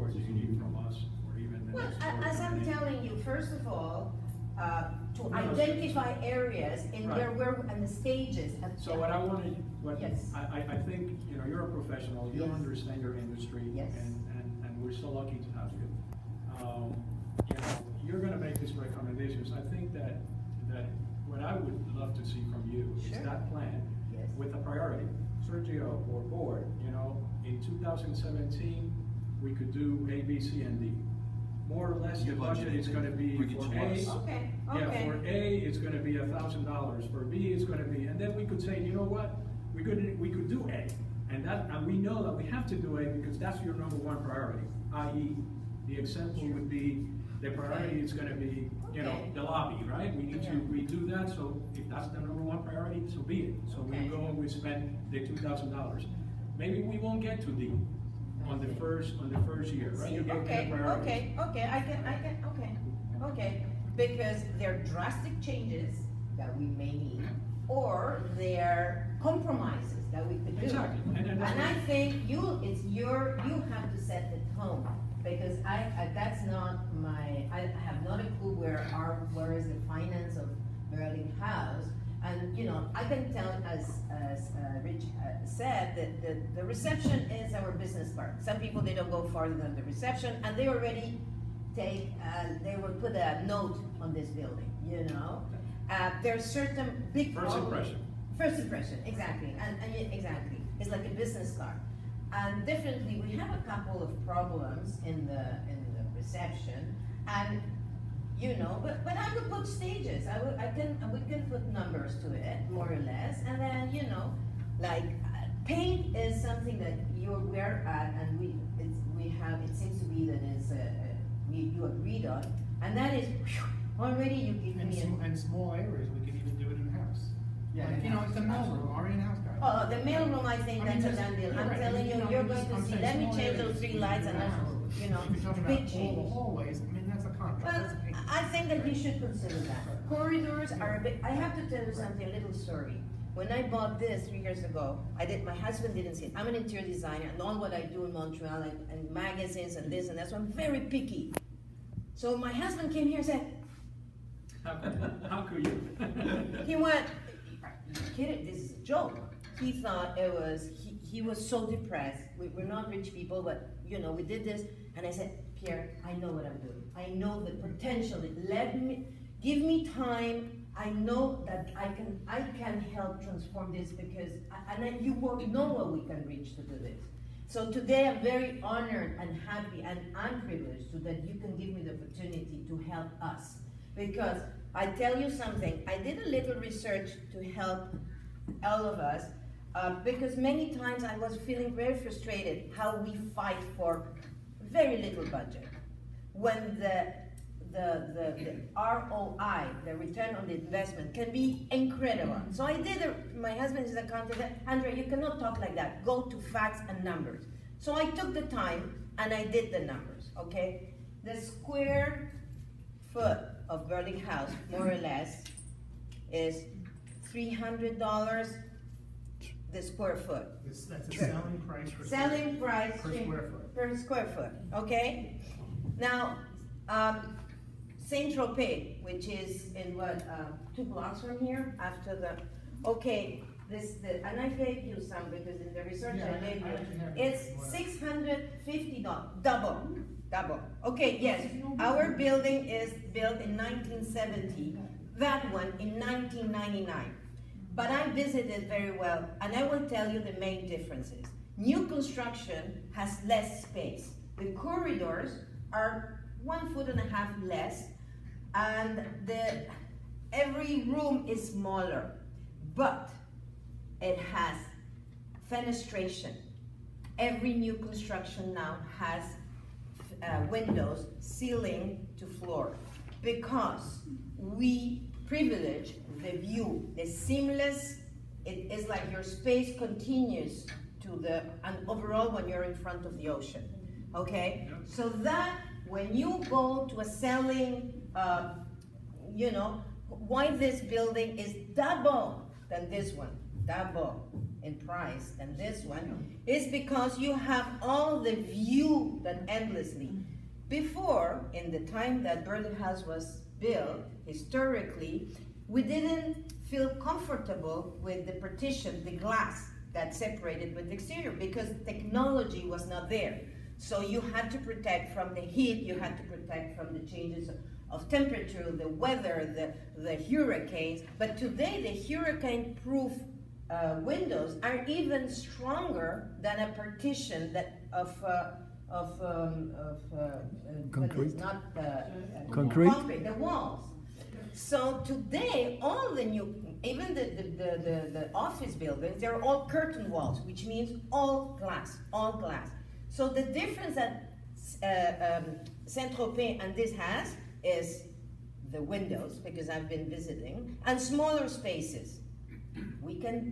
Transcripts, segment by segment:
more do you need from us, or even the Well, next as I'm board? telling you, first of all, to No, identify areas in Right. where, and the stages. So what I wanted, Yes. I think, you know, you're a professional, you Yes. understand your industry, Yes. and we're so lucky to have you. You know, you're gonna make these recommendations. I think that what I would love to see from you is Sure. that plan Yes. with a priority. Sergio or board, you know, in 2017, we could do A, B, C, and D. More or less, the You budget is budgeted, gonna be bring it for to A. us. Okay, Yeah, okay. for A, it's gonna be $1,000, for B, it's gonna be, and then we could say, you know what? We could do A, and we know that we have to do A because that's your number one priority, i.e., the example would be, the priority is gonna be, you know, Okay. the lobby, right? We need to Yeah. redo that, so if that's the number one priority, so be it. So we Okay. go and we spend the $2,000. Maybe we won't get to D on the first year, right? You get Okay, priorities. okay, because they're drastic changes that we may need, or they're compromises that we could do. Exactly. And that's And I what- think you have to set the tone, because that's not I have not a clue where is the finance of Burleigh House. And, you know, I can tell, as Rich said, that the reception is our business card. Some people, they don't go farther than the reception, and they already they will put a note on this building, you know? There's certain big First problems. impression. First impression, exactly, and exactly. It's like a business card. And definitely, we have a couple of problems in the reception, and you know, but I would put stages. We can put numbers to it, more or less, and then, you know, like paint is something that we're at, and it seems to be that you agreed on, and that is already you give me. And small areas, we can even do it in-house. Yeah, Like, you know, it's the mailroom, our in-house guy. Oh, the mailroom, I think I mean, that's a that's- done deal. you're I'm right. telling you, You know, you're I'm going to just- see, I'm let saying me small change those areas, 3 we lights can and do that's, that. you know, If you're talking big about all change. the hallways, I mean, that's a contract, Well, that's a big. I think that you should consider that. Corridors are a bit, I have to tell you something, a little story. When I bought this 3 years ago, my husband didn't see it. I'm an interior designer, and all what I do in Montreal, and magazines and this and that, so I'm very picky. So my husband came here and said, How could you? he went, "You kidding? This is a joke." He thought it was, he was so depressed. We're not rich people, but you know, we did this. And I said, Pierre, I know what I'm doing. I know the potential. Give me time. I know that I can help transform this because, you won't know what we can reach to do this. So today I'm very honored and happy, and I'm privileged that you can give me the opportunity to help us. Because I tell you something, I did a little research to help all of us, because many times I was feeling very frustrated how we fight for very little budget. When the ROI, the return on the investment, can be incredible. So I did, my husband is an accountant, Andrea, you cannot talk like that. Go to facts and numbers. So I took the time and I did the numbers, okay? The square foot of Burleigh House, more or less, is $300 the square foot. That's a selling price per. Selling price Per square foot. per square foot, okay? Now, Saint-Tropez, which is in 2 blocks from here, after okay, and I gave you some because in the research Yeah, I gave I actually have you, it. it's $650, double. Okay, yes, our building is built in 1970, that one in 1999. But I visited very well, and I will tell you the main differences. New construction has less space. The corridors are 1.5 feet less, and every room is smaller, but it has fenestration. Every new construction now has windows, ceiling to floor, because we privilege the view, the seamless. It is like your space continues to and overall when you're in front of the ocean, okay? Yep. So that when you go to a selling, you know, why this building is double than this one, double. in price than this one, is because you have all the view that endlessly. Before, in the time that Burleigh House was built, historically, we didn't feel comfortable with the partition, the glass that separated with the exterior, because technology was not there. So you had to protect from the heat, you had to protect from the changes of temperature, the weather, the hurricanes. But today, the hurricane-proof windows are even stronger than a partition that concrete. Not Concrete. the walls. So today, all the new, even the office buildings, they're all curtain walls, which means all glass, all glass. So the difference that Saint-Tropez and this has is the windows, because I've been visiting, and smaller spaces.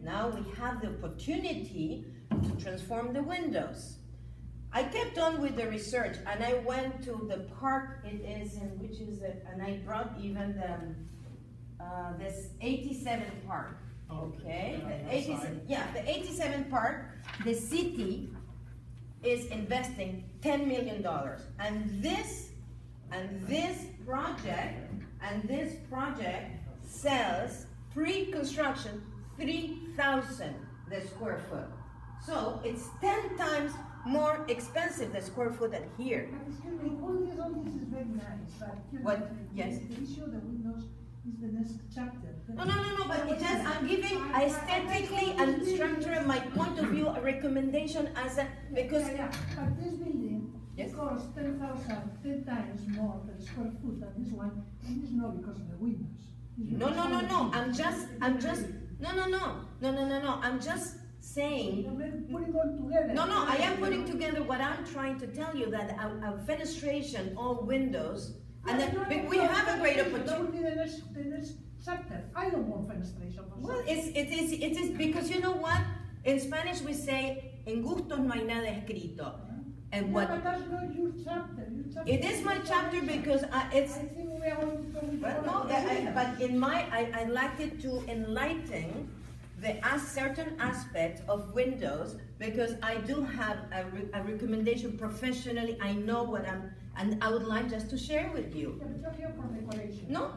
Now we have the opportunity to transform the windows. I kept on with the research, and I went to the park it is in, which is it, and I brought even this 87 park. Okay, the 87, yeah, the 87 park. The city is investing $10 million, and this project sells pre-construction 3,000 the square foot. So it's 10 times more expensive the square foot than here. But excuse me, all this is very nice, but you know, What? Yes. The issue of the windows is the next chapter. No, but it just, I'm giving aesthetically and structurally my point of view, a recommendation as a, because. Yeah, but this building, Yes. costs 10 times more per square foot than this one, and it's not because of the windows. It's No, because I'm just saying. You're putting all together. No, I am putting together what I'm trying to tell you, that a fenestration, all windows, and then we have a great That would opportunity. be the next chapter. I don't want fenestration for Well, something. it is because you know what? In Spanish we say, en gustos no hay nada escrito. And Yeah, what, but that's not your chapter. Your chapter it is my chapter because it's, I think we are going to go with well, no, but in my, I like it to enlighten certain aspects of windows, because I do have a recommendation professionally. I know what and I would like just to share with you. Yeah, but you're here for decoration. No,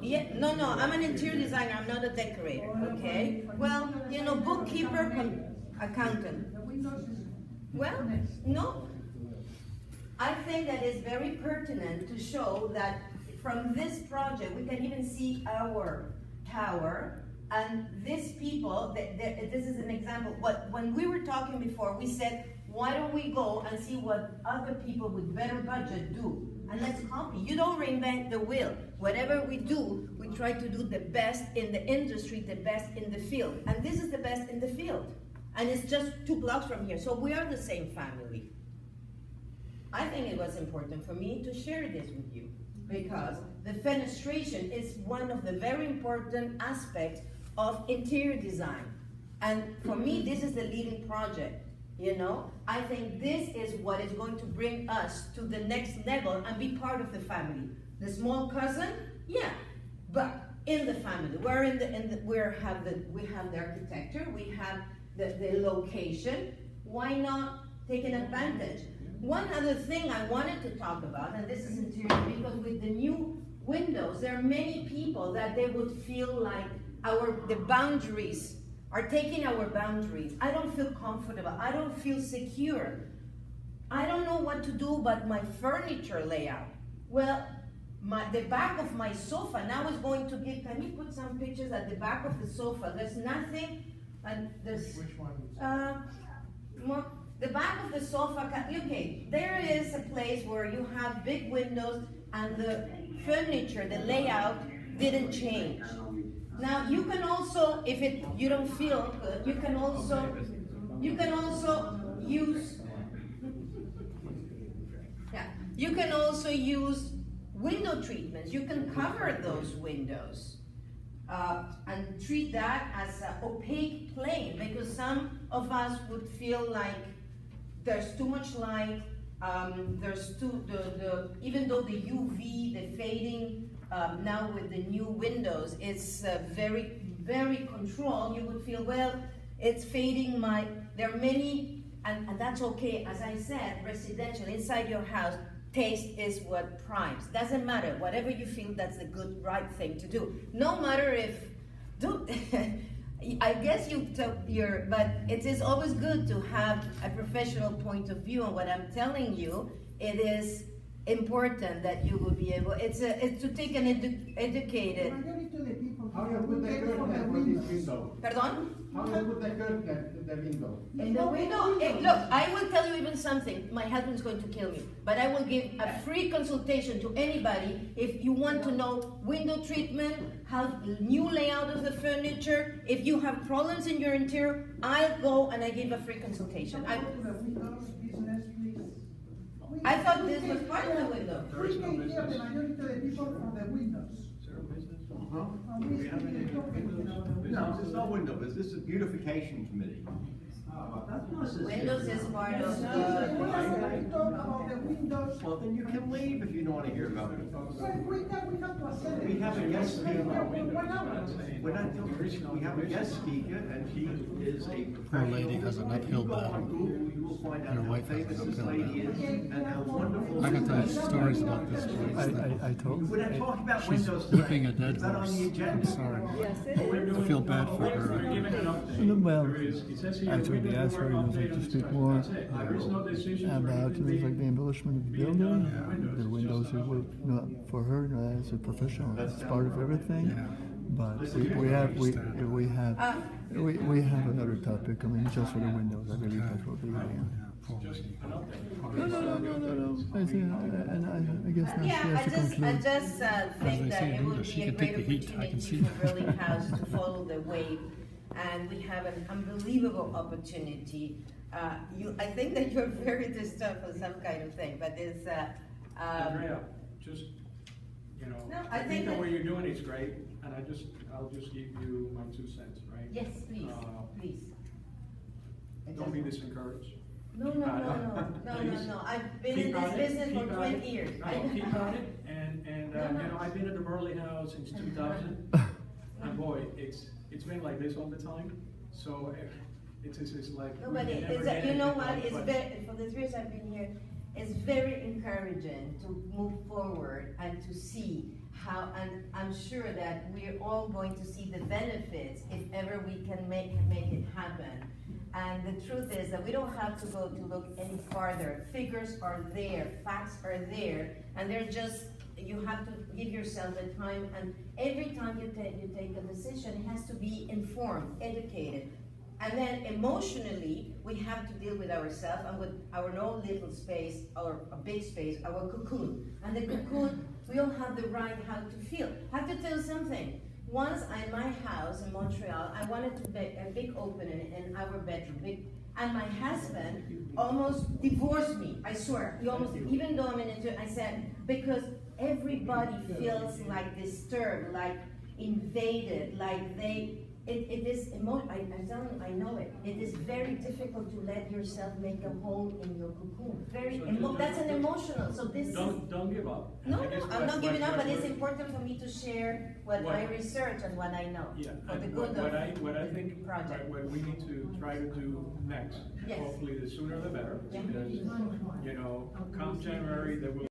I'm an interior designer, I'm not a decorator, okay? Well, you know, bookkeeper, accountant. The windows is Well, next. no. I think that is very pertinent to show that from this project, we can even see our tower, and these people, this is an example. When we were talking before, we said, why don't we go and see what other people with better budget do? And let's copy. You don't reinvent the wheel. Whatever we do, we try to do the best in the industry, the best in the field. And this is the best in the field. And it's just 2 blocks from here. So we are the same family. I think it was important for me to share this with you, because the fenestration is one of the very important aspects of interior design. And for me, this is the leading project, you know? I think this is what is going to bring us to the next level and be part of the family. The small cousin, yeah, but in the family. We have the architecture, we have the location. Why not take an advantage? One other thing I wanted to talk about, and this is interior, because with the new windows, there are many people that they would feel like the boundaries are taking our boundaries. I don't feel comfortable. I don't feel secure. I don't know what to do but my furniture layout. Well, the back of my sofa now is going to give, can you put some pictures at the back of the sofa? There's nothing, and there's... Which one? The back of the sofa, okay, there is a place where you have big windows and the furniture, the layout didn't change. Now you can also, if you don't feel good, you can also use window treatments. You can cover those windows and treat that as an opaque plane, because some of us would feel like there's too much light, even though the UV, the fading, now with the new windows, it's very, very controlled, you would feel, well, It's fading my, there are many, and that's okay, as I said, residential, inside your house, taste is what primes. Doesn't matter, whatever you feel, that's the good, right thing to do. No matter if, I guess but it is always good to have a professional point of view on what I'm telling you. It is important that you will be able, it's to take an educated. How you put that curtain for this window? Pardon? How you put that curtain at the window? In the window, look, I will tell you even something. My husband's going to kill me, but I will give a free consultation to anybody if you want to know window treatment, how new layout of the furniture. If you have problems in your interior, I'll go and I give a free consultation. I thought this was part of the window. There is no We take care of the business. majority of the people from the windows. Is there a business? And we Do we have any speak windows? No, it's not window business, this is beautification committee. Windows is part of We the. have talk about the windows. Well, then you can leave if you don't want to hear about it. Well, we have to accept. We have a guest Speak speaker. for 1 hour. We're not, we have a guest speaker, and she is a professional. lady has an uphill You go on battle. Google, you will find out And her how wife has an famous this uphill lady is, and how wonderful. I can tell you stories about this place. I told. We're not talking about She's windows tonight. whipping a dead It's not on horse. the I'm agenda. sorry. I feel bad for her. We're giving an update. Well, There is- it says here, actually, we they will asked her, work you know, update to on speak discussion. more That's it. There is no decisions or about anything like the being- embellishment of the being done building. on windows. The It's windows just are, a- not for her as a professional, it's part of everything. Yeah. But we have another topic, I mean, just for the windows, I believe that will be. Just an update. No. I think, and I guess now she Yeah, has to I conclude. just think they that say in it would English, be you a can take great the heat, I can opportunity see for that. Burleigh House to follow the wave, and we have an unbelievable opportunity. I think that you're very disturbed for some kind of thing, but it's, Andrea, just, you know, No, I think the that- way you're doing it's great, and I'll just give you my 2 cents, right? yes, please, please. Don't be disencouraged. No, Please. I've been Keep in on this it, business keep for on 20 it. years. No, keep on it, and, No, no. you know, I've been at the Burleigh House since 2000, and boy, it's been like this all the time, so it's like. No, we but never it's, get you know anything what, done, it's but- very, for the 3 years I've been here, it's very encouraging to move forward and to see how, and I'm sure that we're all going to see the benefits if ever we can make it happen. And the truth is that we don't have to go to look any farther. Figures are there, facts are there, and they're just, you have to give yourself the time, and every time you take a decision, it has to be informed, educated. And then emotionally, we have to deal with ourselves and with our own little space, or a big space, our cocoon. And the cocoon, we all have the right how to feel. I have to tell you something. Once in my house in Montreal, I wanted to make a big opening in our bedroom, and my husband almost divorced me, I swear. He almost, even though I'm in it, I said, because everybody feels like disturbed, like invaded, like it is I'm telling you, I know it. It is very difficult to let yourself make a hole in your cocoon. That's an emotional, so this is. Don't give up. No, I guess I'm not giving up, but it's what- important for me to share what I research and what I know. Yeah, For the and good what I of think, the project. what we need to try to do next, Yes. hopefully the sooner the better, Yeah. because, you know, come January, there will